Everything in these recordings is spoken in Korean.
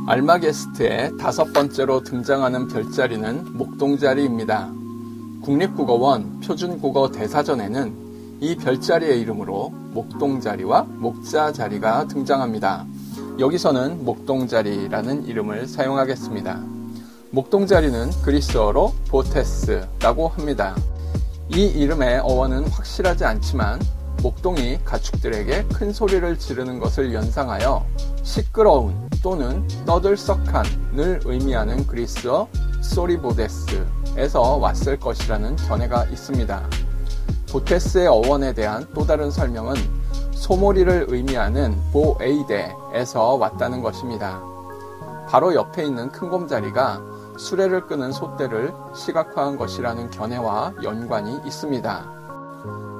알마게스트의 5번째로 등장하는 별자리는 목동자리입니다. 국립국어원 표준국어 대사전에는 이 별자리의 이름으로 목동자리와 목자자리가 등장합니다. 여기서는 목동자리라는 이름을 사용하겠습니다. 목동자리는 그리스어로 보테스라고 합니다. 이 이름의 어원은 확실하지 않지만 목동이 가축들에게 큰 소리를 지르는 것을 연상하여 시끄러운 또는 떠들썩한을 의미하는 그리스어 소리보데스에서 왔을 것이라는 견해가 있습니다. 보테스의 어원에 대한 또 다른 설명은 소몰이를 의미하는 보에이데에서 왔다는 것입니다. 바로 옆에 있는 큰 곰자리가 수레를 끄는 솥대를 시각화한 것이라는 견해와 연관이 있습니다.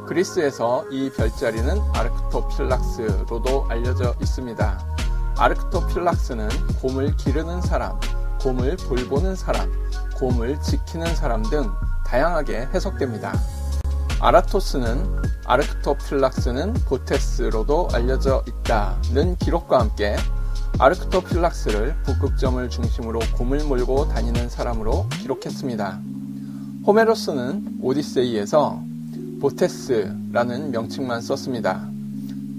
그리스에서 이 별자리는 아르크토필락스로도 알려져 있습니다. 아르크토필락스는 곰을 기르는 사람, 곰을 돌보는 사람, 곰을 지키는 사람 등 다양하게 해석됩니다. 아라토스는 아르크토필락스는 보테스로도 알려져 있다는 기록과 함께 아르크토필락스를 북극점을 중심으로 곰을 몰고 다니는 사람으로 기록했습니다. 호메로스는 오디세이에서 보테스라는 명칭만 썼습니다.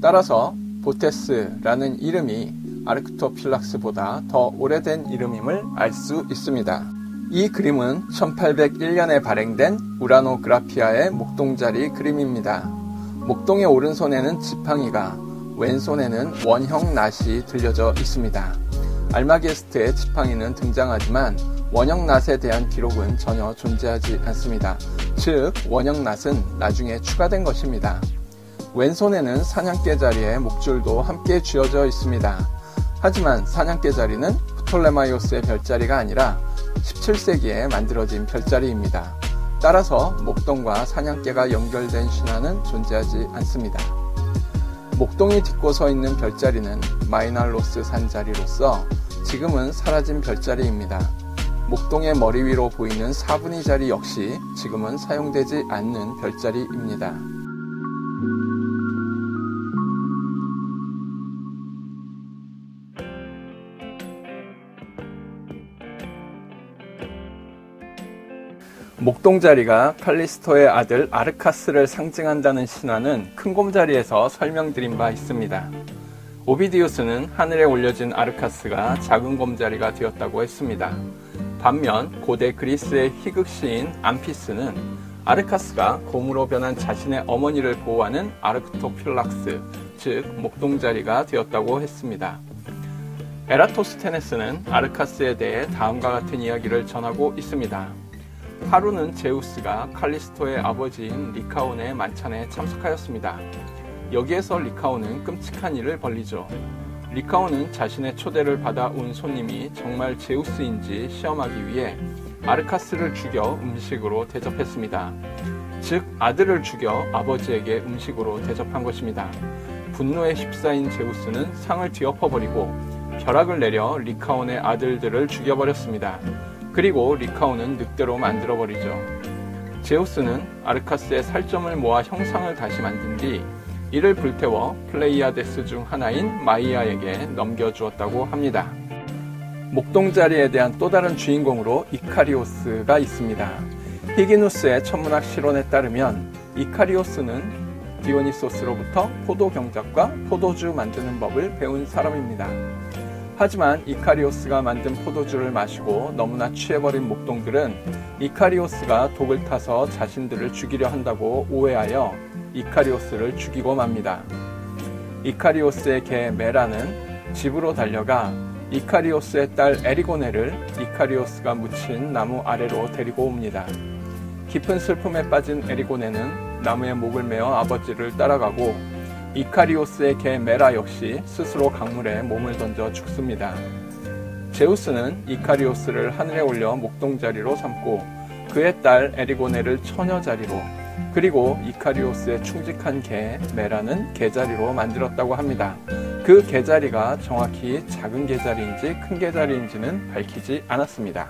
따라서 보테스라는 이름이 아르크토필락스보다 더 오래된 이름임을 알 수 있습니다. 이 그림은 1801년에 발행된 우라노그라피아의 목동자리 그림입니다. 목동의 오른손에는 지팡이가, 왼손에는 원형 낫이 들려져 있습니다. 알마게스트의 지팡이는 등장하지만 원형 낫에 대한 기록은 전혀 존재하지 않습니다. 즉, 원형 낫은 나중에 추가된 것입니다. 왼손에는 사냥개 자리에 목줄도 함께 쥐어져 있습니다. 하지만 사냥개 자리는 프톨레마이오스의 별자리가 아니라 17세기에 만들어진 별자리입니다. 따라서 목동과 사냥개가 연결된 신화는 존재하지 않습니다. 목동이 딛고 서 있는 별자리는 마이날로스 산자리로서 지금은 사라진 별자리입니다. 목동의 머리 위로 보이는 사분이 자리 역시 지금은 사용되지 않는 별자리입니다. 목동자리가 칼리스토의 아들 아르카스를 상징한다는 신화는 큰 곰자리에서 설명드린 바 있습니다. 오비디우스는 하늘에 올려진 아르카스가 작은 곰자리가 되었다고 했습니다. 반면 고대 그리스의 희극시인 암피스는 아르카스가 곰으로 변한 자신의 어머니를 보호하는 아르크토필락스, 즉 목동자리가 되었다고 했습니다. 에라토스테네스는 아르카스에 대해 다음과 같은 이야기를 전하고 있습니다. 하루는 제우스가 칼리스토의 아버지인 리카온의 만찬에 참석하였습니다. 여기에서 리카온은 끔찍한 일을 벌리죠. 리카온은 자신의 초대를 받아 온 손님이 정말 제우스인지 시험하기 위해 아르카스를 죽여 음식으로 대접했습니다. 즉, 아들을 죽여 아버지에게 음식으로 대접한 것입니다. 분노에 휩싸인 제우스는 상을 뒤엎어버리고 벼락을 내려 리카온의 아들들을 죽여버렸습니다. 그리고 리카온은 늑대로 만들어버리죠. 제우스는 아르카스의 살점을 모아 형상을 다시 만든 뒤 이를 불태워 플레이아데스 중 하나인 마이아에게 넘겨주었다고 합니다. 목동자리에 대한 또 다른 주인공으로 이카리오스가 있습니다. 히기누스의 천문학 실론에 따르면 이카리오스는 디오니소스로부터 포도 경작과 포도주 만드는 법을 배운 사람입니다. 하지만 이카리오스가 만든 포도주를 마시고 너무나 취해버린 목동들은 이카리오스가 독을 타서 자신들을 죽이려 한다고 오해하여 이카리오스를 죽이고 맙니다. 이카리오스의 개 메라는 집으로 달려가 이카리오스의 딸 에리고네를 이카리오스가 묻힌 나무 아래로 데리고 옵니다. 깊은 슬픔에 빠진 에리고네는 나무에 목을 메어 아버지를 따라가고 이카리오스의 개 메라 역시 스스로 강물에 몸을 던져 죽습니다. 제우스는 이카리오스를 하늘에 올려 목동자리로 삼고 그의 딸 에리고네를 처녀자리로, 그리고 이카리오스의 충직한 개 메라는 개자리로 만들었다고 합니다. 그 개자리가 정확히 작은 개자리인지 큰 개자리인지는 밝히지 않았습니다.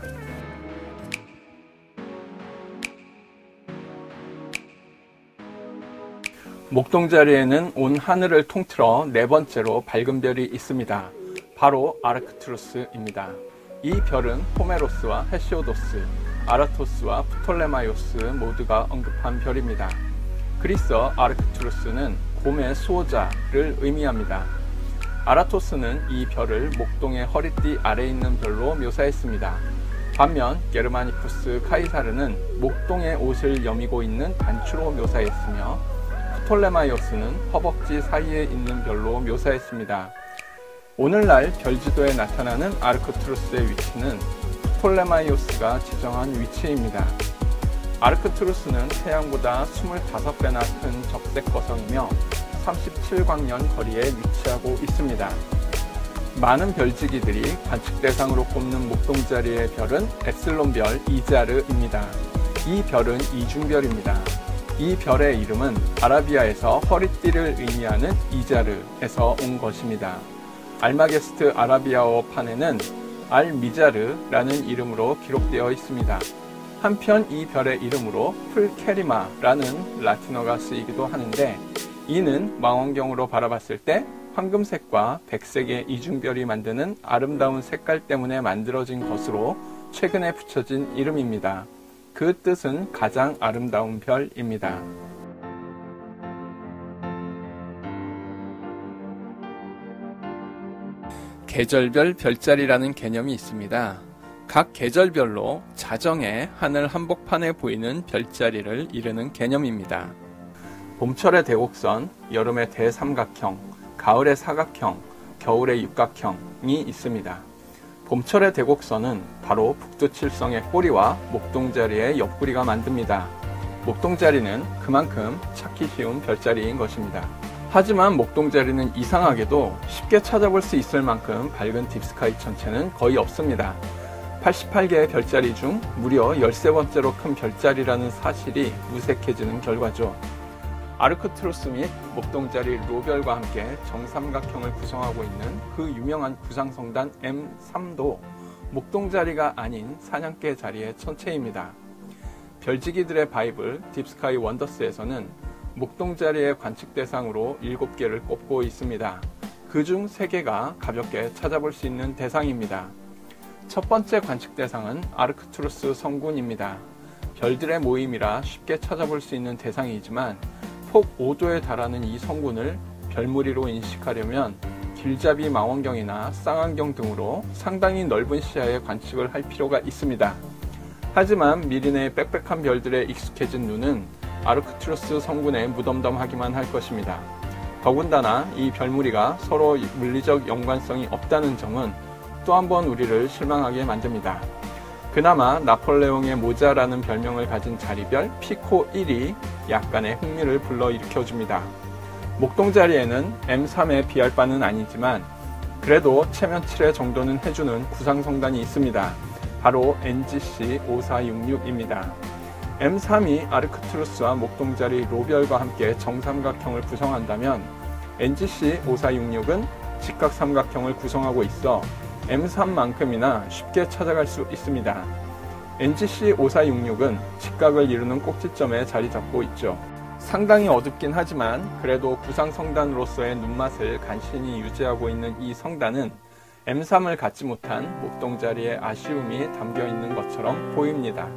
목동자리에는 온 하늘을 통틀어 4번째로 밝은 별이 있습니다. 바로 아르크투루스입니다. 이 별은 호메로스와 헤시오도스, 아라토스와 프톨레마이오스 모두가 언급한 별입니다. 그리스어 아르크투루스는 곰의 수호자를 의미합니다. 아라토스는 이 별을 목동의 허리띠 아래에 있는 별로 묘사했습니다. 반면 게르마니쿠스 카이사르는 목동의 옷을 여미고 있는 단추로 묘사했으며 프톨레마이오스는 허벅지 사이에 있는 별로 묘사했습니다. 오늘날 별지도에 나타나는 아르크투루스의 위치는 프톨레마이오스가 지정한 위치입니다. 아르크투루스는 태양보다 25배나 큰 적색거성이며 37광년 거리에 위치하고 있습니다. 많은 별지기들이 관측 대상으로 꼽는 목동자리의 별은 엡실론별 이자르입니다. 이 별은 이중별입니다. 이 별의 이름은 아라비아에서 허리띠를 의미하는 이자르에서 온 것입니다. 알마게스트 아라비아어판에는 알미자르라는 이름으로 기록되어 있습니다. 한편 이 별의 이름으로 풀케리마라는 라틴어가 쓰이기도 하는데, 이는 망원경으로 바라봤을 때 황금색과 백색의 이중별이 만드는 아름다운 색깔 때문에 만들어진 것으로 최근에 붙여진 이름입니다. 그 뜻은 가장 아름다운 별입니다. 계절별 별자리라는 개념이 있습니다. 각 계절별로 자정에 하늘 한복판에 보이는 별자리를 이르는 개념입니다. 봄철의 대곡선, 여름의 대삼각형, 가을의 사각형, 겨울의 육각형이 있습니다. 봄철의 대곡선은 바로 북두칠성의 꼬리와 목동자리의 옆구리가 만듭니다. 목동자리는 그만큼 찾기 쉬운 별자리인 것입니다. 하지만 목동자리는 이상하게도 쉽게 찾아볼 수 있을 만큼 밝은 딥스카이 천체는 거의 없습니다. 88개의 별자리 중 무려 13번째로 큰 별자리라는 사실이 무색해지는 결과죠. 아르크투루스 및 목동자리 로별과 함께 정삼각형을 구성하고 있는 그 유명한 구상성단 M3도 목동자리가 아닌 사냥개 자리의 천체입니다. 별지기들의 바이블 딥스카이 원더스에서는 목동자리의 관측 대상으로 7개를 꼽고 있습니다. 그중 3개가 가볍게 찾아볼 수 있는 대상입니다. 첫 번째 관측 대상은 아르크투루스 성군입니다. 별들의 모임이라 쉽게 찾아볼 수 있는 대상이지만 폭 5도에 달하는 이 성군을 별무리로 인식하려면 길잡이 망원경이나 쌍안경 등으로 상당히 넓은 시야에 관측을 할 필요가 있습니다. 하지만 미리 내 빽빽한 별들에 익숙해진 눈은 아르크투루스 성군에 무덤덤하기만 할 것입니다. 더군다나 이 별무리가 서로 물리적 연관성이 없다는 점은 또 한 번 우리를 실망하게 만듭니다. 그나마 나폴레옹의 모자라는 별명을 가진 자리별 피코 1이 약간의 흥미를 불러일으켜줍니다. 목동자리에는 M3에 비할 바는 아니지만 그래도 체면 7회 정도는 해주는 구상성단이 있습니다. 바로 NGC 5466입니다. M3이 아르크투루스와 목동자리 로별과 함께 정삼각형을 구성한다면 NGC 5466은 직각삼각형을 구성하고 있어 M3만큼이나 쉽게 찾아갈 수 있습니다. NGC 5466은 직각을 이루는 꼭지점에 자리 잡고 있죠. 상당히 어둡긴 하지만 그래도 구상성단으로서의 눈맛을 간신히 유지하고 있는 이 성단은 M3을 갖지 못한 목동자리의 아쉬움이 담겨 있는 것처럼 보입니다.